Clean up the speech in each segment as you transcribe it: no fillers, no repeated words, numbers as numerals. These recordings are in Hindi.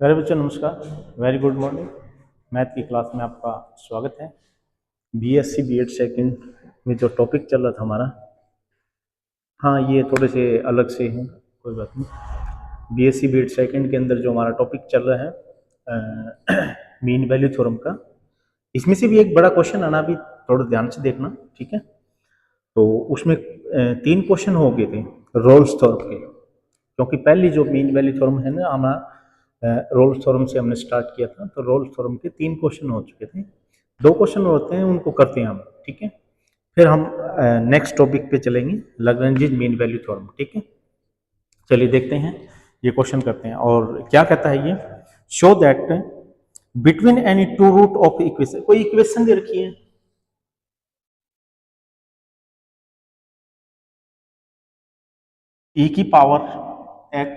मेरे बच्चों नमस्कार, वेरी गुड मॉर्निंग। मैथ की क्लास में आपका स्वागत है। बीएससी बीएड सेकंड में जो टॉपिक चल रहा था हमारा, हाँ ये थोड़े से अलग से हैं, कोई बात नहीं। बीएससी बीएड सेकंड के अंदर जो हमारा टॉपिक चल रहा है मीन वैल्यू थ्योरम का, इसमें से भी एक बड़ा क्वेश्चन आना, भी थोड़ा ध्यान से देखना, ठीक है। तो उसमें 3 क्वेश्चन हो गए थे रोल्स थ्योरम के, क्योंकि पहली जो मीन वैल्यू थ्योरम है ना हमारा, रोल्स थ्योरम से हमने स्टार्ट किया था। तो रोल्स थ्योरम के 3 क्वेश्चन हो चुके थे, 2 क्वेश्चन होते हैं उनको करते हैं हम, ठीक है। फिर हम नेक्स्ट टॉपिक पे चलेंगे, लैग्रेंज मीन वैल्यू थ्योरम, ठीक है। चलिए देखते हैं, ये क्वेश्चन करते हैं। और क्या कहता है ये, show that between any two root of equation, कोई इक्वेशन दे रखी है, e की power x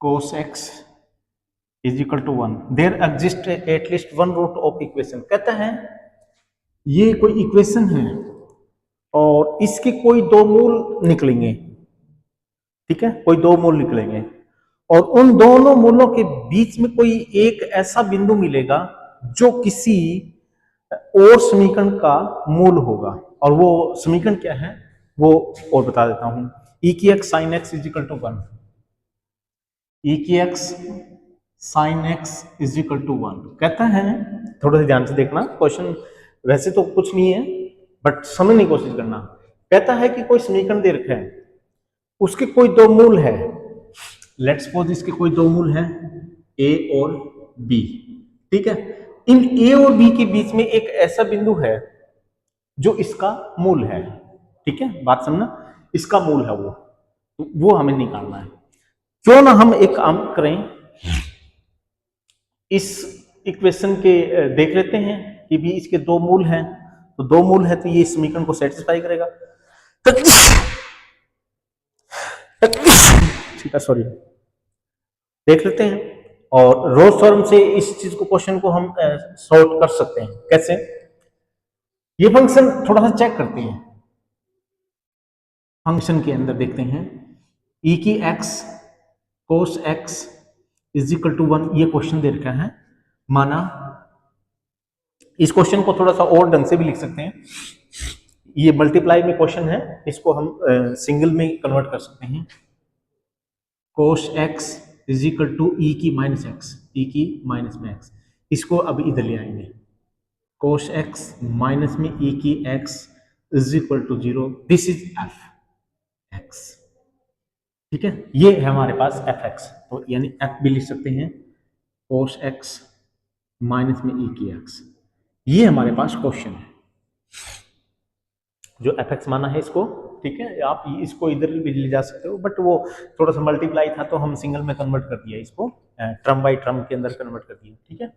cos x is equal to 1, there exist at least one root of equation. कहता है ये कोई इक्वेशन है और इसके कोई 2 मूल निकलेंगे, ठीक है, कोई 2 मूल निकलेंगे और उन दोनों मूलों के बीच में कोई एक ऐसा बिंदु मिलेगा जो किसी और समीकरण का मूल होगा। और वो समीकरण क्या है वो और बता देता हूं, e की x sin x is equal to 1, e की x sin x is equal to 1। कहता है, थोड़ा सा ध्यान से देखना क्वेश्चन, वैसे तो कुछ नहीं है बट समझने की कोशिश करना। कहता है कि कोई समीकरण दे रखा है, उसके कोई 2 मूल है, लेट्स सपोज इसके कोई 2 मूल हैं a और b, ठीक है। इन a और b के बीच में एक ऐसा बिंदु है जो इसका मूल है, ठीक है, बात समझना, इसका मूल है वो हमें निकालना है। क्यों ना हम एक काम करें, इस इक्वेशन के देख लेते हैं कि भी इसके 2 मूल हैं, तो 2 मूल है तो ये समीकरण को सेटिस्फाई करेगा, ठीक है, सॉरी, देख लेते हैं। और रोल्स थ्योरम से इस चीज को, क्वेश्चन को हम सॉल्व कर सकते हैं। कैसे, ये फंक्शन थोड़ा सा चेक करते हैं। फंक्शन के अंदर देखते हैं, e की x cos x is equal to 1, ये क्वेश्चन दे रखा है। माना इस क्वेश्चन को थोड़ा सा और ढंग से भी लिख सकते हैं, ये मल्टीप्लाई में क्वेश्चन है, इसको हम सिंगल में कन्वर्ट कर सकते हैं। cos x is equal to e की माइनस x, e की माइनस में x, इसको अब इधर ले आएंगे। cos x माइनस में e की x is equal to 0, this is f x, ठीक है। ये है हमारे पास एफ एक्स, तो यानी एफ भी लिख सकते हैं, cos x माइनस में e की x, ये हमारे पास क्वेश्चन है जो एफ एक्स माना है इसको, ठीक है। आप इसको इधर भी ले जा सकते हो बट वो थोड़ा सा मल्टीप्लाई था तो हम सिंगल में कन्वर्ट कर दिया, इसको टर्म बाई टर्म के अंदर कन्वर्ट कर दिया, ठीक है।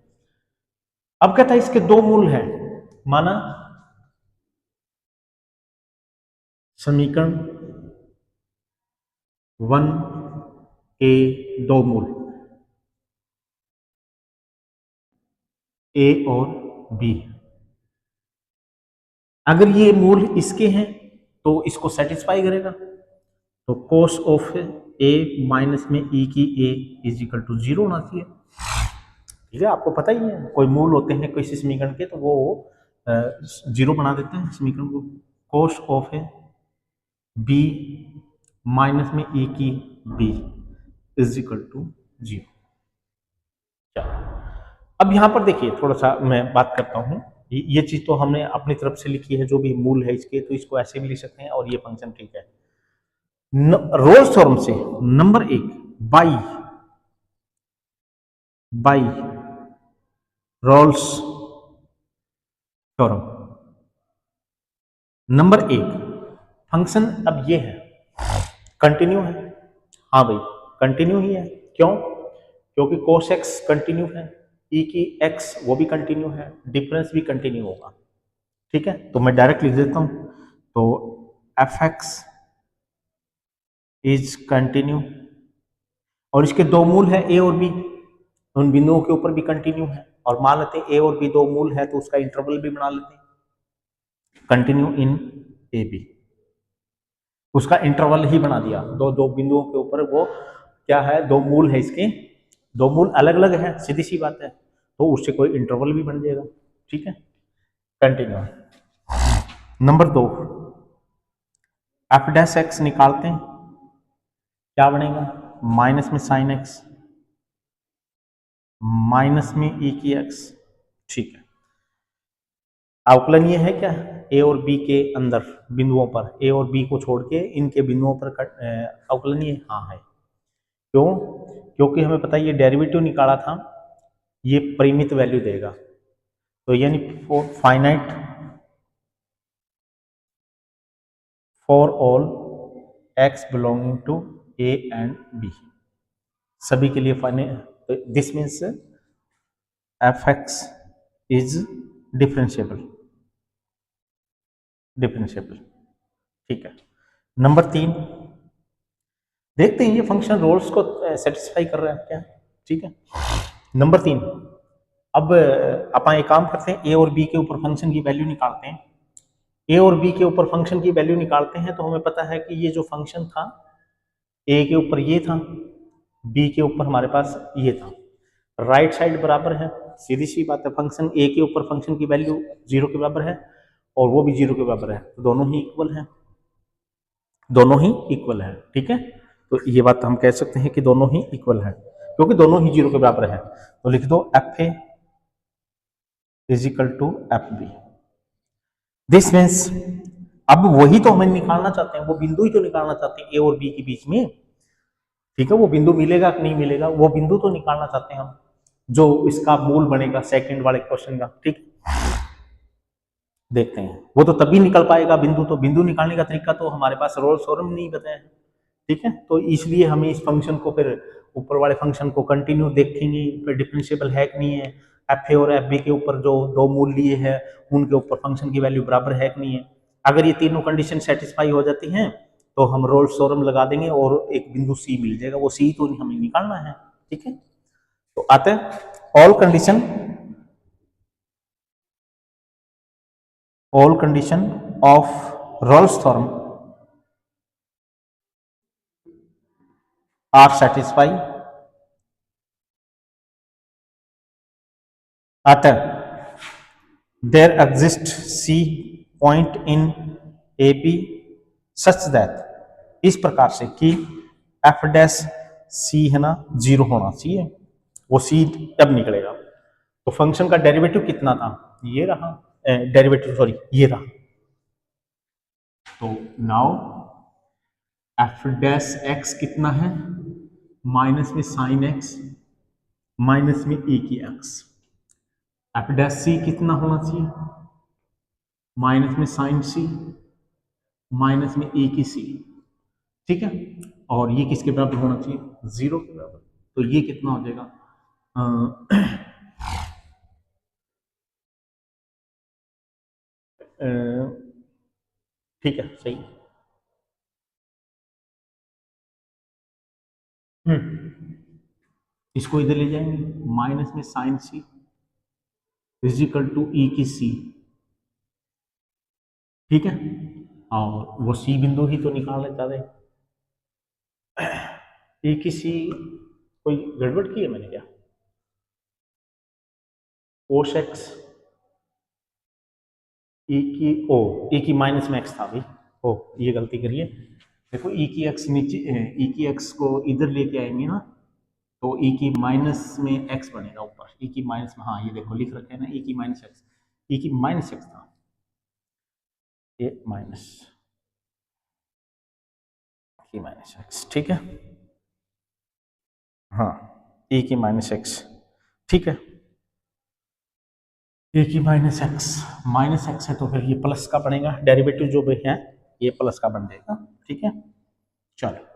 अब कहता है इसके 2 मूल हैं, माना समीकरण 1a 2 मूल a और b, अगर ये मूल इसके हैं तो इसको सेटिस्फाई करेगा, तो cos ऑफ a माइनस में e की a इज इक्वल टू 0 होना चाहिए, ठीक है। आपको पता ही है कोई मूल होते हैं किसी समीकरण के तो वो 0 बना देते हैं समीकरण को। cos ऑफ b माइनस में e की b इज इक्वल टू 0। अब यहां पर देखिए, थोड़ा सा मैं बात करता हूं, ये चीज तो हमने अपनी तरफ से लिखी है, जो भी मूल है इसके, तो इसको ऐसे भी लिख सकते हैं और ये फंक्शन ठीक है। रोल्स थ्योरम से number 1, by Rolle's theorem, number 1 function अब ये है, कंटिन्यू है, हाँ भाई कंटिन्यू ही है। क्यों, क्योंकि cos x कंटिन्यू है, e की x वो भी कंटिन्यू है, डिफरेंस भी कंटिन्यू होगा, ठीक है। तो मैं डायरेक्ट लिख देता हूं, तो एफ एक्स इज कंटिन्यू, और इसके 2 मूल है a और b, उन बिंदुओं के ऊपर भी कंटिन्यू है, और मान लेते हैं a और b 2 मूल है तो उसका इंटरवल भी बना लेते हैं, कंटिन्यू इन ए बी, उसका इंटरवल ही बना दिया, दो बिंदुओं के ऊपर वो क्या है, 2 मूल है इसके, दो मूल अलग अलग है, सीधी सी बात है, तो उससे कोई इंटरवल भी बन जाएगा। ठीक है, continue. Number 2, F dash x निकालते हैं, क्या बनेगा, माइनस में साइन एक्स माइनस में ई की एक्स। ठीक है, अवकलन ये है क्या, ए और बी के अंदर बिंदुओं पर, ए और बी को छोड़ के इनके बिंदुओं पर अवकलन ये हाँ है। क्यों, क्योंकि हमें पता है ये डेरिवेटिव निकाला था, ये परिमित वैल्यू देगा, तो यानी finite for all x belonging to A and B, सभी के लिए finite, this means f x is differentiable, differentiable. ठीक है, नंबर 3, देखते हैं ये फंक्शन रोल्स को सेटिस्फाई कर रहा है क्या। ठीक है, नंबर 3, अब अपन एक काम करते हैं, ए और बी के ऊपर फंक्शन की वैल्यू निकालते हैं। ए और बी के ऊपर फंक्शन की वैल्यू निकालते हैं तो हमें पता है कि ये जो फंक्शन था, ए के ऊपर ये था, बी के ऊपर हमारे पास ये था, राइट साइड बराबर है, सीधी सी बात है, फंक्शन ए के ऊपर फंक्शन की वैल्यू 0 के बराबर है और वो भी 0 के बराबर है, तो दोनों ही इक्वल है, दोनों ही इक्वल है। ठीक है, तो ये बात हम कह सकते हैं कि दोनों ही इक्वल है, क्योंकि दोनों ही 0 के बराबर है। तो लिख दो f A is equal to F B. This means अब वही तो हमें निकालना चाहते हैं, वो बिंदु ही तो निकालना चाहते हैं ए और बी के बीच में। ठीक है, वो बिंदु मिलेगा कि नहीं मिलेगा, वो बिंदु तो निकालना चाहते हैं हम, जो इसका मूल बनेगा सेकंड वाले क्वेश्चन का। ठीक, देखते हैं, वो तो तभी निकल पाएगा बिंदु, तो बिंदु निकालने का तरीका तो हमारे पास रोल्स थ्योरम नहीं बताया है। ठीक है, तो इसलिए हमें इस फंक्शन को फिर ऊपर वाले फंक्शन को कंटिन्यू देखेंगे, फिर डिफरेंशिएबल है कि नहीं है, एफ ए और एफ बी के ऊपर जो दो मूल लिए है उनके ऊपर फंक्शन की वैल्यू बराबर है कि नहीं है। अगर ये तीनों कंडीशन सेटिस्फाई हो जाती हैं तो हम रोल्स थ्योरम लगा देंगे और एक बिंदु सी मिल जाएगा, वो सी तो हमें निकालना है। ठीक है, तो आते हैं all condition of Rolle's theorem are satisfy अतः there exists C point in AB such that, इस प्रकार से कि f डैश C है ना 0 होना चाहिए, वो C तब निकलेगा। तो फंक्शन का डेरिवेटिव कितना था, ये रहा, डेरिवेटिव सॉरी ये रहा। तो नाउ f डैश x कितना है, माइनस में साइन x माइनस में e की x, f डैश C कितना होना चाहिए, माइनस में साइन C माइनस में ए की सी। ठीक है, और ये किसके बराबर होना चाहिए, 0 के बराबर। तो ये कितना हो जाएगा, ठीक है, सही। इसको इधर ले जाएंगे, माइनस में sine C is equal to e की सी। ठीक है, और वो सी बिंदु ही तो निकालना चाह रहे हैं। ए की सी, कोई गड़बड़ की है मैंने क्या, कोस एक्स ई की ओ, ई की माइनस में एक्स था भाई, ओ ये गलती करिए। देखो ई की एक्स नीचे, ई की एक्स को इधर लेके आएंगे ना, तो ई की माइनस में एक्स बनेगा ऊपर, ई की माइनस में, हाँ ये देखो लिख रखे हैं ना, ई की माइनस एक्स, ई की माइनस एक्स था, ये माइनस की माइनस एक्स। ठीक है, हाँ ई की माइनस एक्स। ठीक है, ए की माइनस एक्स है तो फिर ये प्लस का बनेगा, डेरिवेटिव जो भी है ये प्लस का बन जाएगा। ठीक है, चलो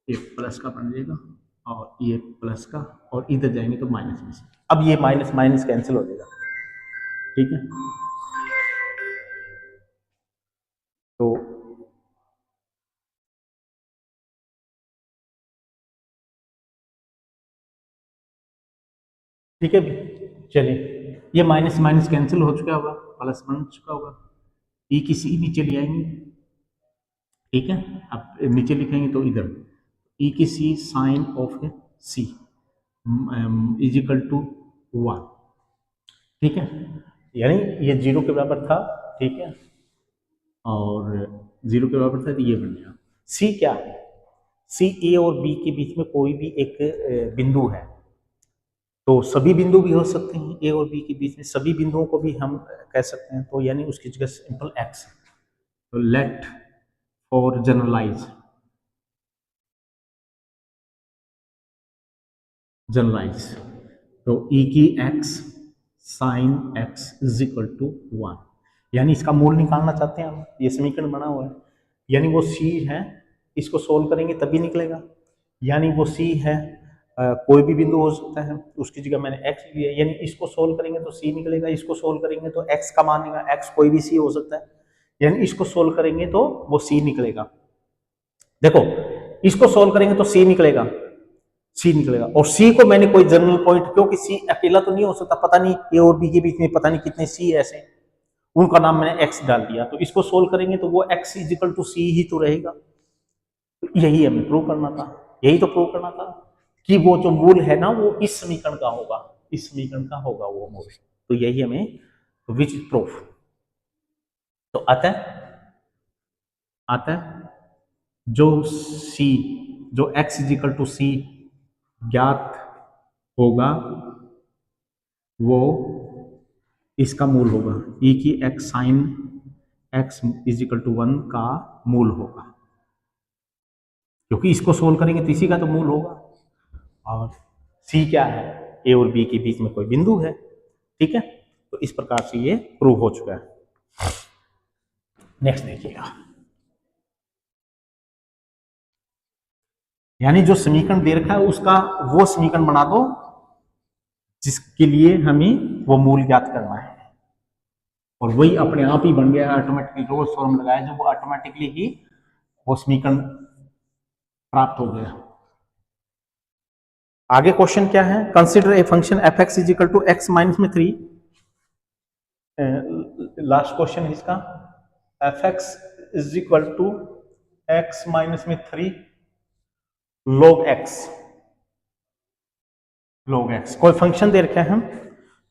ये प्लस का बन जाएगा और ये प्लस का, और इधर जाएंगे तो माइनस में से, अब ये माइनस माइनस कैंसिल हो जाएगा। ठीक है, तो ठीक है, चलिए ये माइनस माइनस कैंसिल हो चुका होगा, प्लस बन चुका होगा, ई की सी नीचे ले आएंगे। ठीक है, अब नीचे लिखेंगे तो इधर ई की C sine of C, is equal to 1, ठीक है, यानी ये 0 के बराबर था, ठीक है, और 0 के बराबर था तो ये बन गया। सी क्या है? सी ए और बी के बीच में कोई भी एक बिंदु है, तो सभी बिंदु भी हो सकते हैं ए और बी के बीच में, सभी बिंदुओं को भी हम कह सकते हैं, तो यानी उसकी जगह सिंपल एक्स। तो लेट फॉर जनरलाइज तो e की x sign x is equal to 1, यानी इसका मूल निकालना चाहते हैं हम, ये समीकरण बना हुआ है, यानी वो c है, इसको सोल्व करेंगे तभी निकलेगा, यानी वो c है, कोई भी बिंदु हो सकता है, उसकी जगह मैंने x लिया, यानी इसको सोल्व करेंगे तो c निकलेगा, इसको सोल्व करेंगे तो x का मानेगा, x कोई भी c हो सकता है, यानी इसको सोल्व करेंगे तो वो c निकलेगा। देखो, इसको सोल्व करेंगे तो c निकलेगा, सी निकलेगा, और सी को मैंने कोई जनरल पॉइंट, क्योंकि सी अकेला तो नहीं हो सकता, पता नहीं ए और बी के बीच में पता नहीं कितने सी ऐसे, उनका नाम मैंने एक्स डाल दिया, तो इसको सोल्व करेंगे तो वो एक्स इज इक्वल टू सी ही तो रहेगा। तो यही हमें प्रूव करना था, यही तो प्रूव करना था कि वो जो मूल है ना वो इस समीकरण का होगा, इस समीकरण का होगा वो मूल, तो यही हमें विच प्रूफ। तो आता है जो सी, जो x is equal to C ज्ञात होगा वो इसका मूल होगा, e की x sign x is equal to 1 का मूल होगा, क्योंकि इसको सोल्व करेंगे तो इसी का तो मूल होगा, और c क्या है? a और b के बीच में कोई बिंदु है, ठीक है, तो इस प्रकार से ये प्रूव हो चुका है। नेक्स्ट देखिएगा, यानी जो समीकरण दे रखा है उसका वो समीकरण बना दो जिसके लिए हमें वो मूल ज्ञात करना है, और वही अपने आप ही बन गया, ऑटोमेटिकली रोल्स फॉर्म लगाया जो वो ऑटोमेटिकली ही वो समीकरण प्राप्त हो गया। आगे क्वेश्चन क्या है? Consider a function f x is equal to x minus में 3, लास्ट क्वेश्चन है इसका, f x is equal to x minus में 3 log x, कोई फंक्शन दे रखे हैं हम,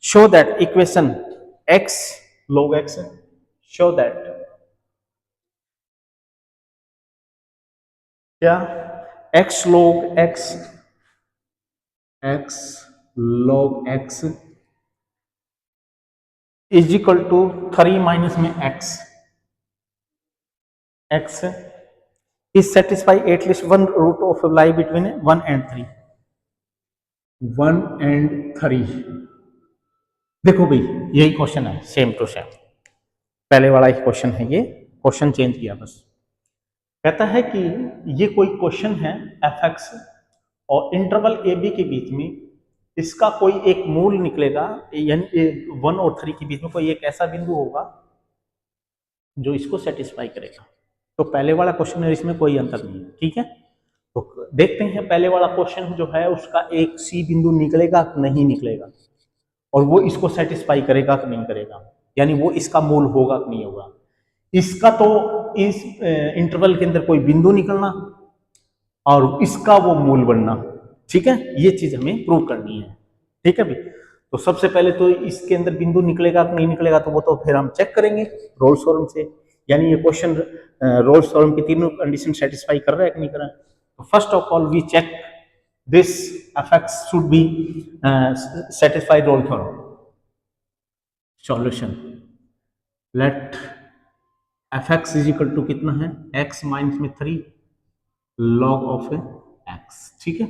show that equation x log x, show that क्या x log x is equal to 3 minus में x is satisfy at least one root of lie between 1 and 3, 1 and 3। देखो भाई यही क्वेश्चन है, सेम टू सेम पहले वाला ही क्वेश्चन है, ये क्वेश्चन चेंज किया बस। कहता है कि ये कोई क्वेश्चन है एफ एक्स और इंटरवल ए बी के बीच में इसका कोई एक मूल निकलेगा, यानी 1 और 3 के बीच में कोई एक ऐसा बिंदु होगा जो इसको सेटिस्फाई करेगा। तो पहले वाला क्वेश्चन है, इसमें कोई अंतर नहीं है, ठीक है। तो देखते हैं पहले वाला क्वेश्चन जो है उसका एक सी बिंदु निकलेगा कि नहीं निकलेगा, और वो इसको सेटिस्फाई करेगा कि नहीं करेगा, यानी वो इसका मूल होगा कि नहीं होगा। इसका तो इस इंटरवल के अंदर कोई बिंदु निकलना और इसका वो मूल बनना, ठीक है, ये चीज हमें प्रूव करनी है, ठीक है भाई। तो सबसे पहले तो इसके अंदर बिंदु निकलेगा कि नहीं निकलेगा, तो वो तो फिर हम चेक करेंगे रोल्स थ्योरम से, यानी ये क्वेश्चन रोल्स थ्योरम की तीनों कंडीशन सेटिस्फाई कर रहा है कि नहीं कर रहा है। तो first of all we check this f x should be satisfy Rolle's theorem. Solution, let f x is equal to कितना है, एक्स माइनस में 3 log ऑफ एक्स, ठीक है।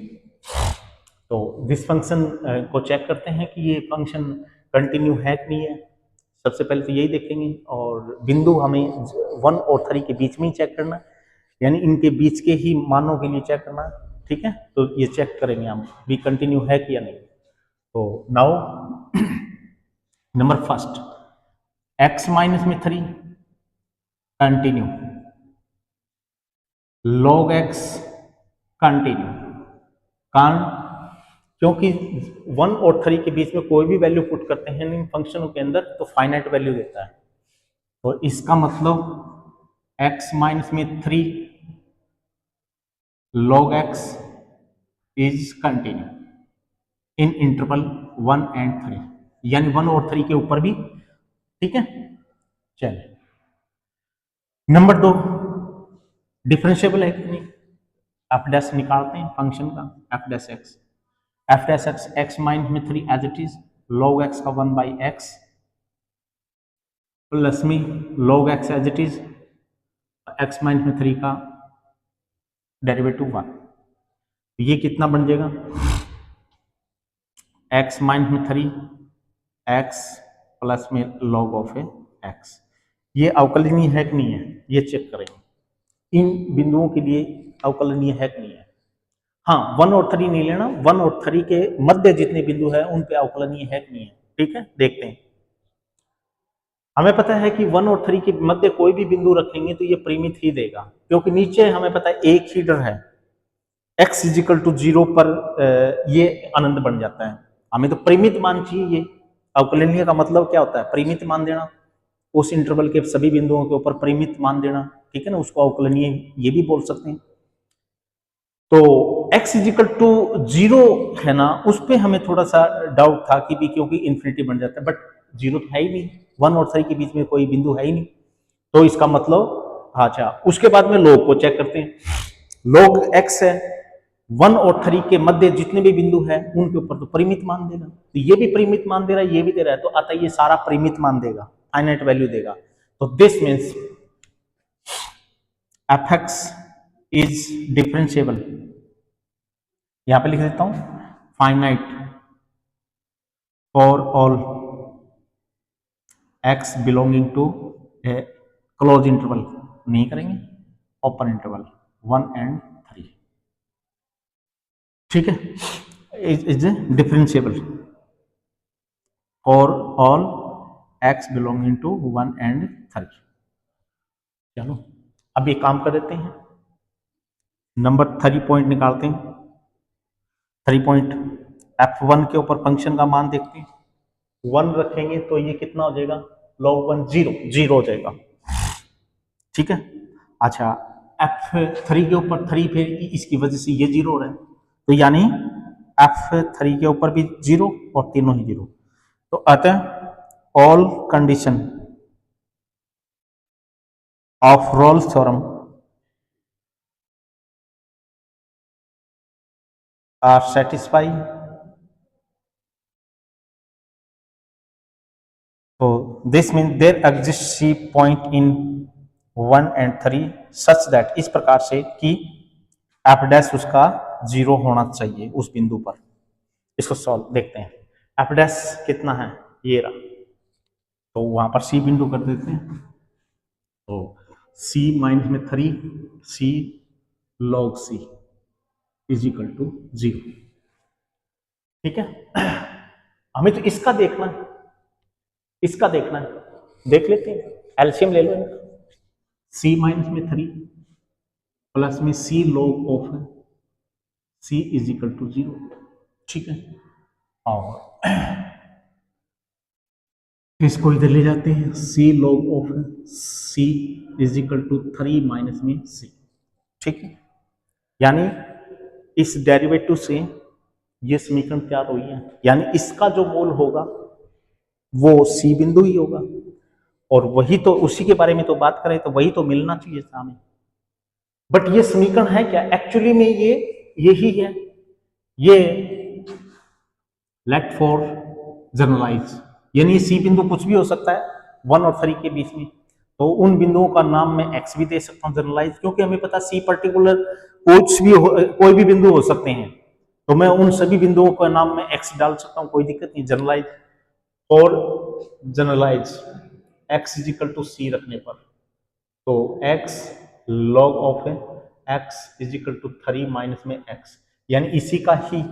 तो दिस फंक्शन को चेक करते हैं कि ये फंक्शन कंटिन्यू है कि नहीं है, सबसे पहले तो यही देखेंगे, और बिंदु हमें 1 और 3 के बीच में ही चेक करना, यानी इनके बीच के ही मानों के लिए चेक करना, ठीक है। तो ये चेक करेंगे हम भी कंटिन्यू है कि या नहीं। तो now number first, x minus में 3 कंटिन्यू, log x कंटिन्यू, कारण क्योंकि 1 और 3 के बीच में कोई भी वैल्यू पुट करते हैं इन फंक्शनों के अंदर तो फाइनाइट वैल्यू देता है, तो इसका मतलब x माइनस में 3 log x is continue, in interval 1 and 3, यानी 1 और 3 के ऊपर भी। ठीक है, चलिए नंबर 2, डिफरेंशिएबल है कि नहीं, एफ डैश निकालते हैं फंक्शन का, f dash x x minus में 3 as it is, log x का 1/x प्लस में log x as it is, x minus में 3 का डेरिवेटिव 1, ये कितना बन जाएगा, x माइनस में 3 x प्लस में log ऑफ x। ये अवकलनीय है कि नहीं है, ये चेक करेंगे इन बिंदुओं के लिए अवकलनीय है कि नहीं है। हाँ, 1 और 3 नहीं लेना, 1 और 3 के मध्य जितने बिंदु है उन पे अवकलनीय है कि नहीं है। ठीक है, देखते हैं। हमें पता है कि 1 और 3 के मध्य कोई भी बिंदु रखेंगे तो ये परिमित ही देगा, क्योंकि नीचे हमें पता है एक ही डर है, x इजिकल टू 0 पर ये अनंत बन जाता है। हमें तो परिमित मान चाहिए। ये अवकलनीय का मतलब क्या होता है, परिमित मान देना, उस इंटरवल के सभी बिंदुओं के ऊपर परिमित मान देना। ठीक है ना, उसको अवकलनीय ये भी बोल सकते हैं। तो x इजिकल टू 0 है ना, उस पर हमें थोड़ा सा डाउट था कि भी क्योंकि इन्फिनिटी बन जाता है, बट 0 तो है ही नहीं, 1 और 3 के बीच में कोई बिंदु है ही नहीं, तो इसका मतलब अच्छा। उसके बाद में log को चेक करते हैं, log x है, 1 और 3 के मध्य जितने भी बिंदु है उनके ऊपर तो परिमित मान देगा, तो ये भी परिमित मान दे रहा है, ये भी दे रहा है, तो अतः ये सारा परिमित मान देगा, फाइनाइट वैल्यू देगा। तो this means fx is differentiable. यहां पे लिख देता हूं, finite for all x belonging to a close interval, नहीं करेंगे, ओपन इंटरवल 1 and 3। ठीक है, is differentiable for all x belonging to 1 and 3। चलो अब ये काम कर देते हैं, नंबर 3 पॉइंट निकालते हैं। 3 पॉइंट f1 के ऊपर फंक्शन का मान देखते हैं, 1 रखेंगे तो ये कितना हो जाएगा, log 1 0 हो जाएगा। ठीक है, अच्छा f3 के ऊपर 3, फिर इसकी वजह से ये 0 हो रहा है, तो यानी f3 के ऊपर भी 0 और तीनों ही 0। तो अतः all condition of Rolle's theorem are satisfy. So this means there exists C point in 1 and 3 such that, इस प्रकार से कि f डैश उसका 0 होना चाहिए उस बिंदु पर। इसको सॉल्व देखते हैं, f डैश कितना है, ये रहा, तो वहां पर C बिंदु कर देते हैं, तो C माइनस में 3 C log C is equal to 0। ठीक है, हमें तो इसका देखना है, इसका देखना है, देख लेते हैं, एलसीएम ले लो, c माइनस में 3 प्लस में c log of c is equal to 0। ठीक है, और इसको इधर ले जाते हैं, c log of c is equal to 3 minus में c। ठीक है, यानी इस डेरिवेटिव से ये समीकरण तैयार हुई है, यानी इसका जो मूल होगा वो c बिंदु ही होगा, और वही तो, उसी के बारे में तो बात करें तो वही तो मिलना चाहिए हमें। बट ये समीकरण है क्या, एक्चुअली में ये यही है, ये लेट फॉर जनरलाइज, यानी सी बिंदु कुछ भी हो सकता है 1 और 3 के बीच में, तो उन बिंदुओं का नाम मैं एक्स भी दे सकता हूं जनरलाइज, क्योंकि हमें पता सी पर्टिकुलर कुछ भी कोई भी बिंदु हो सकते हैं, तो मैं उन सभी बिंदुओं का नाम में एक्स डाल सकता हूं, कोई दिक्कत नहीं। जनरलाइज और generalise x is equal to C रखने पर, तो x log of x is equal to 3 minus में x, यानी इसी का ही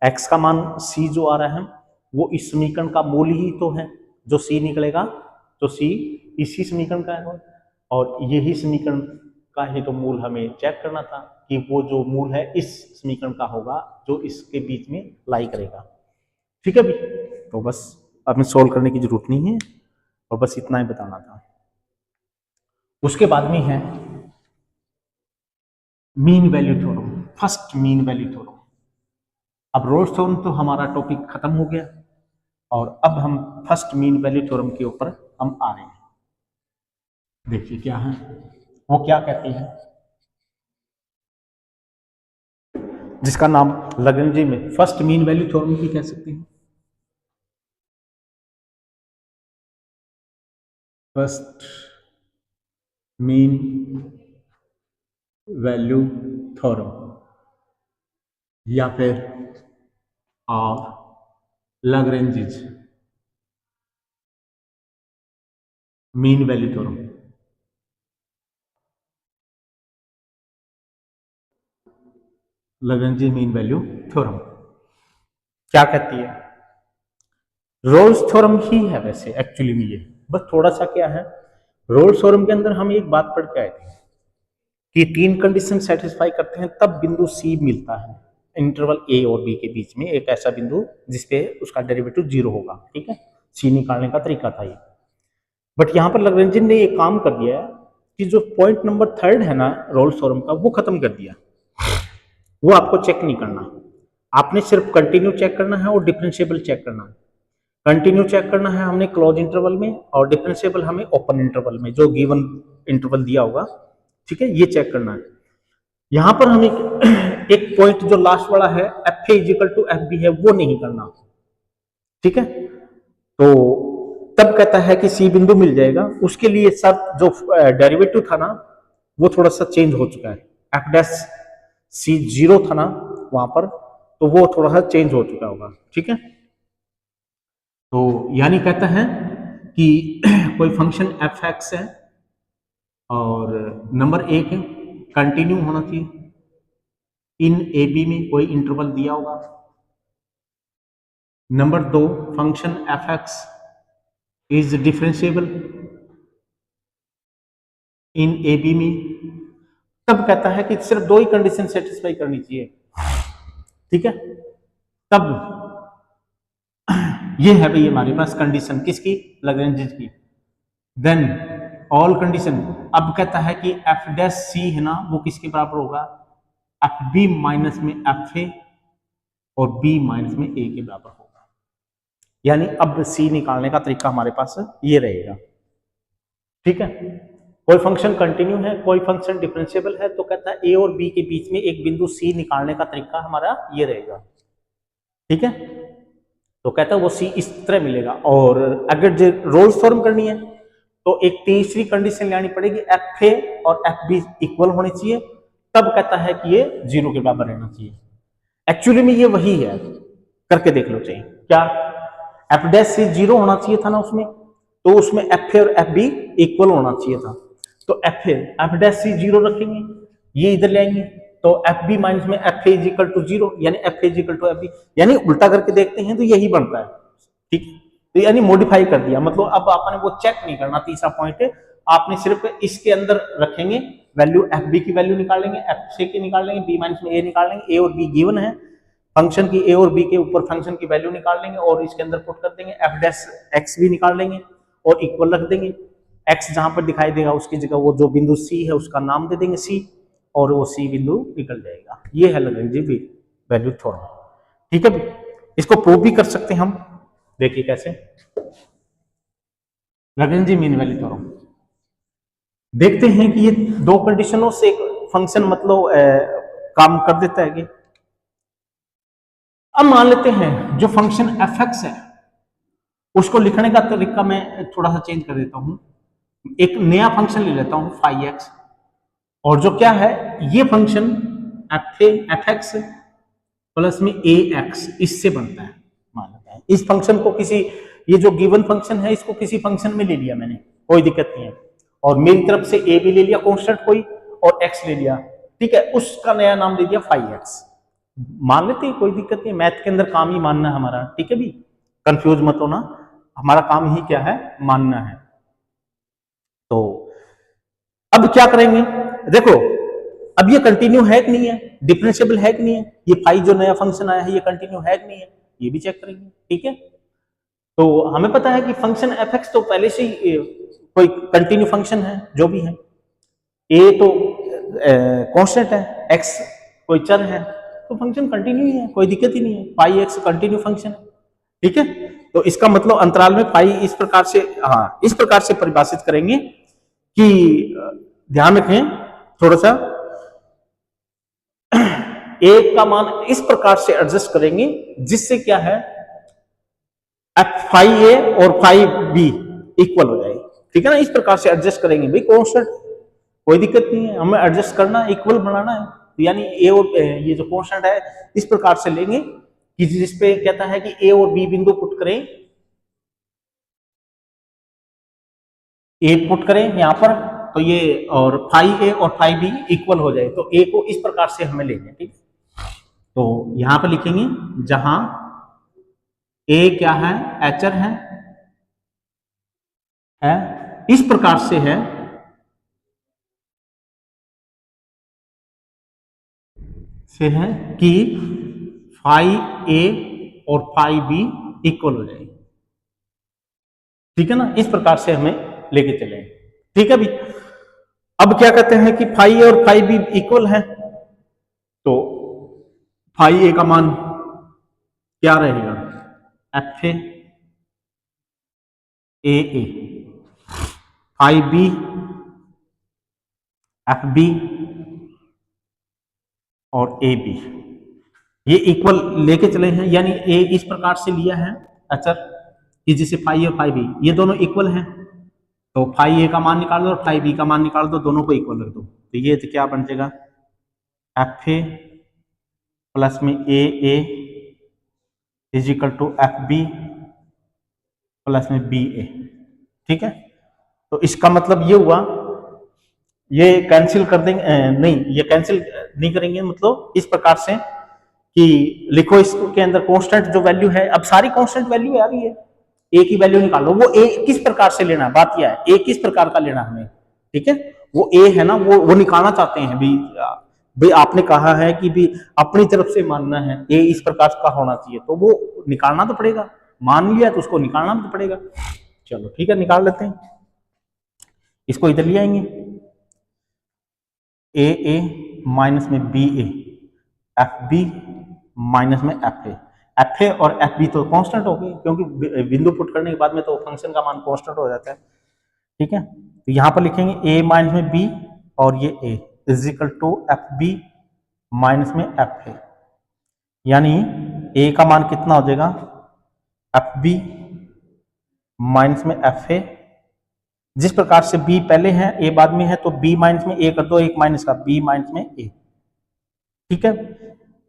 x का मान c जो आ रहा है वो इस समीकरण का मूल ही तो है, जो c निकलेगा तो c इसी समीकरण का है, और यही समीकरण का ही तो मूल हमें चेक करना था कि वो जो मूल है इस समीकरण का होगा जो इसके बीच में लाई करेगा। ठीक है भी, तो बस अब सॉल्व करने की जरूरत नहीं है, और बस इतना ही बताना था। उसके बाद में है mean value theorem, first mean value theorem. अब रोल्स थ्योरम तो हमारा टॉपिक खत्म हो गया और अब हम फर्स्ट मीन वैल्यू थ्योरम के ऊपर हम आ रहे हैं। देखिए क्या है, वो क्या कहती है, जिसका नाम लैग्रेंज में फर्स्ट मीन वैल्यू थ्योरम भी कह सकते हैं। फर्स्ट मीन वैल्यू थ्योरम या फिर Lagrange mean value theorem. Lagrange mean value theorem क्या कहती है, रोल्स थ्योरम ही है वैसे एक्चुअली में ये, बस थोड़ा सा क्या है, रोल्स थ्योरम के अंदर हम एक बात पढ़ के आए थे कि 3 कंडीशन सेटिस्फाई करते हैं तब बिंदु सी मिलता है इंटरवल ए और बी के बीच में, एक ऐसा बिंदु जिसपे उसका डेरिवेटिव 0 होगा। ठीक है, सी निकालने का तरीका था ये। बट यहां पर लैग्रेंजियन ने एक काम कर दिया है कि जो पॉइंट नंबर 3 है ना रोल्स थ्योरम का, वो खत्म कर दिया। वो आपको चेक नहीं करना, आपने सिर्फ कंटिन्यू चेक करना है और डिफरेंशिएबल चेक करना है। कंटिन्यू चेक करना है हमने क्लोज इंटरवल में, और डिफरेंशिएबल हमें ओपन इंटरवल में, जो गिवन इंटरवल दिया होगा। ठीक है, ये चेक करना है। यहां पर हमें एक पॉइंट जो लास्ट वाला है f A is equal to F B है, वो नहीं करना। ठीक है, तो तब कहता है कि सी बिंदु मिल जाएगा। उसके लिए सब जो डेरिवेटिव था ना वो थोड़ा सा चेंज हो चुका है, एफ डैश सी 0 था ना वहां पर, तो वो थोड़ा सा चेंज हो चुका होगा। ठीक है, तो यानी कहता है कि कोई फंक्शन एफ एक्स है और नंबर 1 है, कंटिन्यू होना चाहिए, इन ए बी में कोई इंटरवल दिया होगा। नंबर 2, function f x is differentiable in A B में। तब कहता है कि सिर्फ 2 ही कंडीशन सेटिस्फाई करनी चाहिए। ठीक है, तब ये है भाई हमारे पास कंडीशन किसकी, लैग्रेंज की। देन ऑल कंडीशन, अब कहता है कि एफ डैश सी है ना वो किसके बराबर होगा, एफ बी माइनस में एफ ए और बी माइनस में ए के बराबर होगा। यानी अब सी निकालने का तरीका हमारे पास ये रहेगा। ठीक है, कोई फंक्शन कंटिन्यू है, कोई फंक्शन डिफरेंशिएबल है, तो कहता है ए और बी के बीच में एक बिंदु सी निकालने का तरीका हमारा ये रहेगा। ठीक है, तो कहता है वो सी इस तरह मिलेगा। और अगर जो रोल्स थ्योरम करनी है तो एक तीसरी कंडीशन लानी पड़ेगी, एफ ए और एफ बी इक्वल होने चाहिए, तब कहता है कि ये 0 के बराबर रहना चाहिए। एक्चुअली में ये वही है, करके देख लो चाहिए क्या, एफ डैश सी 0 होना चाहिए था ना उसमें, तो उसमें एफ ए और एफ बी इक्वल होना चाहिए था। तो एफ डैश सी 0 रखेंगे, ये इधर ले आएंगे, तो एफ बी माइनस में F A is equal to 0, यानी f A is equal to F B, यानी उल्टा करके देखते हैं तो यही बनता है। ठीक, तो यानी मॉडिफाई कर दिया, मतलब अब आपने वो चेक नहीं करना। तीसरा पॉइंट है, आपने सिर्फ इसके अंदर रखेंगे वैल्यू, एफ बी की वैल्यू निकाल लेंगे, एफ ए की निकाल लेंगे, बी माइनस में ए निकाल लेंगे, ए और बी गिवन है फंक्शन की, ए और बी के ऊपर फंक्शन की वैल्यू निकाल लेंगे और इसके अंदर पुट कर देंगे, एफ डैश एक्स भी निकाल लेंगे और इक्वल रख देंगे। एक्स जहां पर दिखाई देगा उसकी जगह वो जो बिंदु सी है उसका नाम दे देंगे सी, और वो सी बिंदु निकल जाएगा। ये है लैग्रेंज वैल्यू थ्योरम। ठीक है, इसको प्रूव भी कर सकते हैं हम, देखिए कैसे। लैग्रेंज मीन वैल्यू थ्योरम देखते हैं कि ये 2 कंडीशनों से एक फंक्शन मतलब काम कर देता है कि, अब मान लेते हैं जो फंक्शन एफ एक्स है उसको लिखने का तरीका मैं थोड़ा सा चेंज कर देता हूं। एक नया फंक्शन ले लेता हूं फाई एक्स, और जो क्या है ये फंक्शन एफ एक्स प्लस में ए एक्स इससे बनता है। मान लेते हैं इस फंक्शन को किसी, ये जो गिवन फंक्शन है इसको किसी फंक्शन में ले लिया मैंने, कोई दिक्कत नहीं है, और मेरी तरफ से ए भी ले लिया कांस्टेंट कोई, और एक्स ले लिया। ठीक है, उसका नया नाम दे दिया फाई एक्स, मान लेते हैं, कोई दिक्कत नहीं। मैथ के अंदर काम ही मानना है हमारा। ठीक है भी, कंफ्यूज मत होना, हमारा काम ही क्या है, मानना है। तो अब क्या करेंगे, देखो अब ये कंटिन्यू है कि नहीं है, डिफरेंशिएबल है कि नहीं है, ये फाई जो नया फंक्शन आया है ये कंटिन्यू है कि नहीं है, ये भी चेक करेंगे। ठीक है, तो हमें पता है कि फंक्शन एफ एक्स तो पहले से ही कोई कंटिन्यू फंक्शन है, जो भी है, ए तो कांस्टेंट है, एक्स कोई चर है, तो फंक्शन कंटिन्यू ही है, कोई दिक्कत ही नहीं है, पाई एक्स कंटिन्यू फंक्शन है। ठीक है, तो इसका मतलब अंतराल में पाई इस प्रकार से, हाँ इस प्रकार से परिभाषित करेंगे कि ध्यान रखें थोड़ा सा, ए का मान इस प्रकार से एडजस्ट करेंगे जिससे क्या है, एफ फाइव ए और फाइव बी इक्वल हो जाए। ठीक है ना, इस प्रकार से एडजस्ट करेंगे भाई, कॉन्स्टेंट कोई दिक्कत नहीं है, हमें एडजस्ट करना है, इक्वल बनाना है। तो यानी ए और ये जो कॉन्स्टेंट है इस प्रकार से लेंगे कि जिसपे कहता है कि ए और बी बिंदु पुट करें, ए पुट करें यहां पर, तो ये और फाइव ए और फाइव बी इक्वल हो जाए, तो ए को इस प्रकार से हमें लेंगे। ठीक, तो यहां पर लिखेंगे जहां ए क्या है, एचर है इस प्रकार से है कि फाइव ए और फाइव बी इक्वल हो जाए। ठीक है ना, इस प्रकार से हमें लेके चले। ठीक है भी, अब क्या कहते हैं कि फाइव ए और फाइव बी इक्वल है, तो फाइव ए का मान क्या रहेगा, f A, five B f B और ए बी, ये इक्वल लेके चले हैं, यानी ए इस प्रकार से लिया है अचर कि जिसे फाइव और फाइव बी ये दोनों इक्वल हैं, तो फाइव ए का मान निकाल दो और फाइव बी का मान निकाल दो, दोनों को इक्वल रख दो, तो ये तो क्या बन जाएगा, एफ ए प्लस में A is equal to F B plus में बी ए। ठीक है, तो इसका मतलब ये हुआ, ये कैंसिल कर देंगे, नहीं ये कैंसिल नहीं करेंगे, मतलब इस प्रकार से कि लिखो इसके अंदर कांस्टेंट जो वैल्यू है, अब सारी कांस्टेंट वैल्यू आ रही है, ए की वैल्यू निकालो, वो ए किस प्रकार से लेना, बात यह है ए किस प्रकार का लेना हमें। ठीक है, वो ए है ना, वो निकालना चाहते हैं भी, भाई आपने कहा है कि भी अपनी तरफ से मानना है, ए इस प्रकार का होना चाहिए, तो वो निकालना तो पड़ेगा, मान लिया तो उसको निकालना भी तो पड़ेगा। चलो ठीक है, निकाल लेते हैं, इसको इधर ले आएंगे, ए माइनस में बी एफ बी माइनस में एफ ए और एफ बी तो कांस्टेंट हो गए, क्योंकि बिंदु पुट करने के बाद में तो फंक्शन का मान कांस्टेंट हो जाता है। ठीक है, तो यहां पर लिखेंगे ए माइनस में बी और ये A is equal to F B minus में एफ ए, यानी ए का मान कितना हो जाएगा, एफ बी माइनस में एफ ए, जिस प्रकार से बी पहले है ए बाद में है, तो बी माइनस में ए कर दो, एक माइनस का बी माइनस में ए। ठीक है,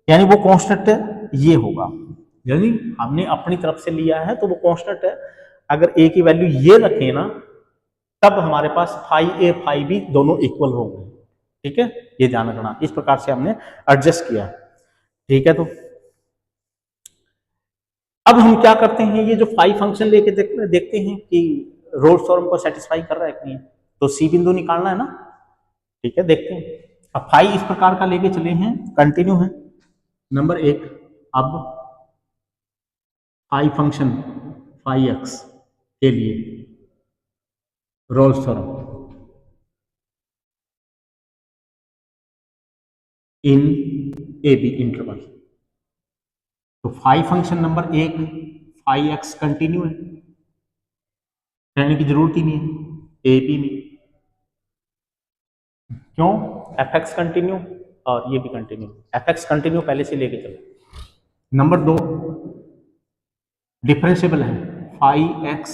यानी वो कांस्टेंट ये होगा, यानी हमने अपनी तरफ से लिया है तो वो कांस्टेंट है, अगर ए की वैल्यू ये रखें ना, तब हमारे पास फाइव ए फाइव बी दोनों इक्वल होंगे। ठीक है, ये ध्यान रखना, इस प्रकार से हमने एडजस्ट किया। ठीक है, तो अब हम क्या करते हैं, ये जो फाइव फंक्शन लेके देखते हैं कि रोल्स थ्योरम को सेटिस्फाई कर रहा है कि नहीं, तो सी बिंदु निकालना है ना। ठीक है, देखते हैं, अब फाइव इस प्रकार का लेके चले हैं, कंटिन्यू है नंबर एक, अब फाइव फंक्शन फाइव एक्स के लिए Rolle's theorem in A B interval, तो फाइव फंक्शन नंबर एक फाइव एक्स कंटिन्यू है, कहने की जरूरत ही नहीं है ए बी में, क्यों, एफ एक्स कंटिन्यू और ये भी कंटिन्यू, एफ एक्स कंटिन्यू पहले से लेके चलो। नंबर दो डिफरेंशिएबल है, फाइव एक्स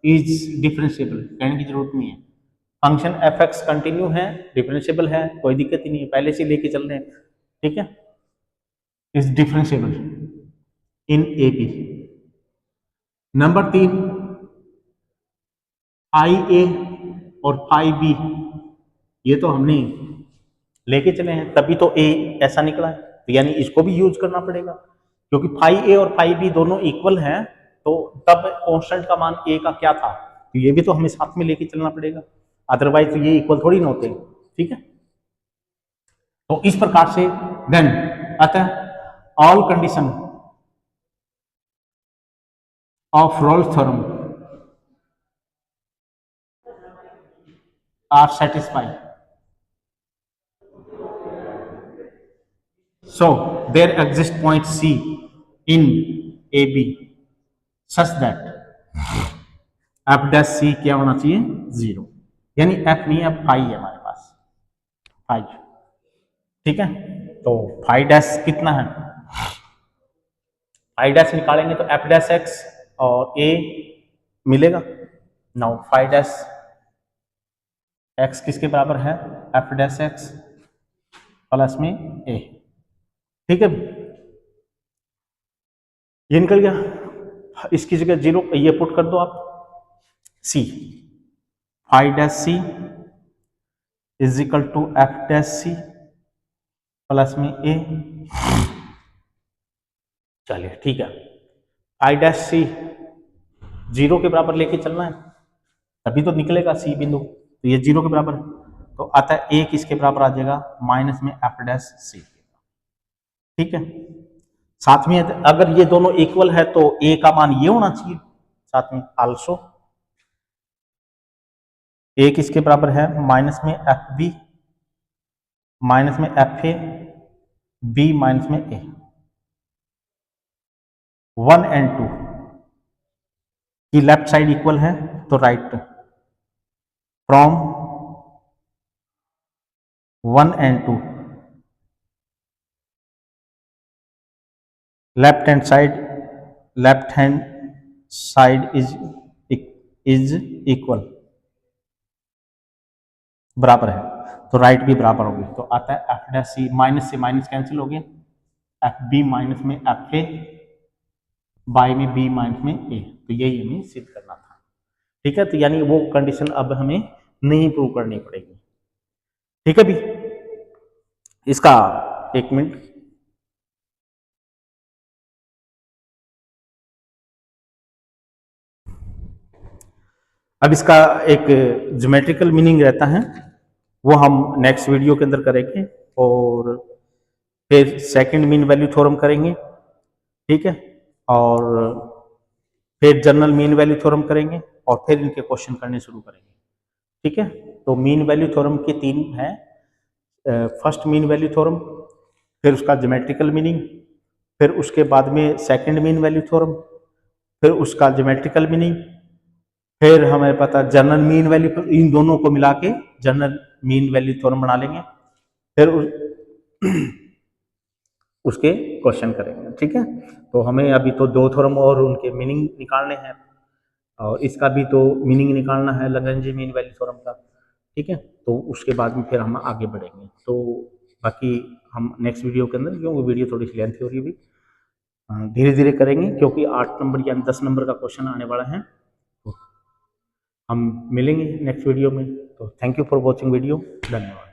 इज डिफरेंशिएबल, कहने की जरूरत नहीं है, फंक्शन एफ एक्स कंटिन्यू है, डिफरेंशिएबल है, कोई दिक्कत ही नहीं है, पहले से लेके चल रहे हैं। ठीक है, is differentiable in A B. Number तीन फाइव ए और फाइव बी, ये तो हमने लेके चले हैं, तभी तो ए ऐसा निकला है, तो यानी इसको भी यूज करना पड़ेगा, क्योंकि फाइव ए और फाइव बी दोनों इक्वल हैं, तो तब कांस्टेंट का मान ए का क्या था, तो ये भी तो हमें साथ में लेके चलना पड़ेगा, अदरवाइज तो ये इक्वल थोड़ी ना होते। ठीक है, तो इस प्रकार से देन अतः all condition of Rolle's theorem are satisfied, so there exist point C in A B such that F dash C क्या होना चाहिए 0, यानी एफ नहीं है, फाई है हमारे पास, फाई। ठीक है, तो फाई डैश कितना है, फाई डैश निकालेंगे तो एफ डैश एक्स और ए मिलेगा। नाउ फाई डैश एक्स किसके बराबर है, एफ डैश एक्स प्लस में ए। ठीक है, ये निकल गया, इसकी जगह 0 ये पुट कर दो आप, C phi dash C is equal to F dash C plus में ए। चलिए ठीक है, फाई डैश सी 0 के बराबर लेके चलना है, तभी तो निकलेगा सी बिंदु, तो ये 0 के बराबर है, तो आता है ए किसके बराबर आ जाएगा, माइनस में एफ डैश सी। ठीक है, साथ में अगर ये दोनों इक्वल है तो ए का मान ये होना चाहिए, साथ में आल्सो ए किसके बराबर है, माइनस में एफ बी माइनस में एफ ए बी माइनस में ए। 1 एंड 2 की लेफ्ट साइड इक्वल है तो right from 1 and 2 left hand side is equal, बराबर है, तो राइट भी बराबर होगी, तो आता है एफ डैश सी, माइनस से माइनस कैंसिल हो गया, एफ बी माइनस में एफ ए बाई में बी माइनस में ए, तो यही हमें सिद्ध करना था। ठीक है, तो यानी वो कंडीशन अब हमें नहीं प्रूव करनी पड़ेगी। ठीक है भी, इसका 1 मिनट, अब इसका एक ज्योमेट्रिकल मीनिंग रहता है, वो हम नेक्स्ट वीडियो के अंदर करेंगे, और फिर सेकंड मीन वैल्यू थ्योरम करेंगे। ठीक है, और फिर जनरल मीन वैल्यू थ्योरम करेंगे, और फिर इनके क्वेश्चन करने शुरू करेंगे। ठीक है, तो मीन वैल्यू थ्योरम के 3 हैं, फर्स्ट मीन वैल्यू थ्योरम, फिर उसका ज्योमेट्रिकल मीनिंग, फिर उसके बाद में सेकंड मीन वैल्यू थ्योरम, फिर उसका ज्योमेट्रिकल मीनिंग, फिर हमें पता जनरल मीन वैल्यू, इन दोनों को मिला के जनरल मीन वैल्यू थ्योरम बना लेंगे, फिर उसके क्वेश्चन करेंगे। ठीक है, तो हमें अभी तो 2 थ्योरम और उनके मीनिंग निकालने हैं, और इसका भी तो मीनिंग निकालना है लैग्रेंज मीन वैल्यू थ्योरम का। ठीक है, तो उसके बाद में फिर हम आगे बढ़ेंगे, तो बाकी हम नेक्स्ट वीडियो के अंदर, क्योंकि वीडियो थोड़ी सी लेंथी हो रही है, धीरे धीरे करेंगे, क्योंकि 8 नंबर या 10 नंबर का क्वेश्चन आने वाला है। तो हम मिलेंगे नेक्स्ट वीडियो में, तो thank you for watching video, धन्यवाद।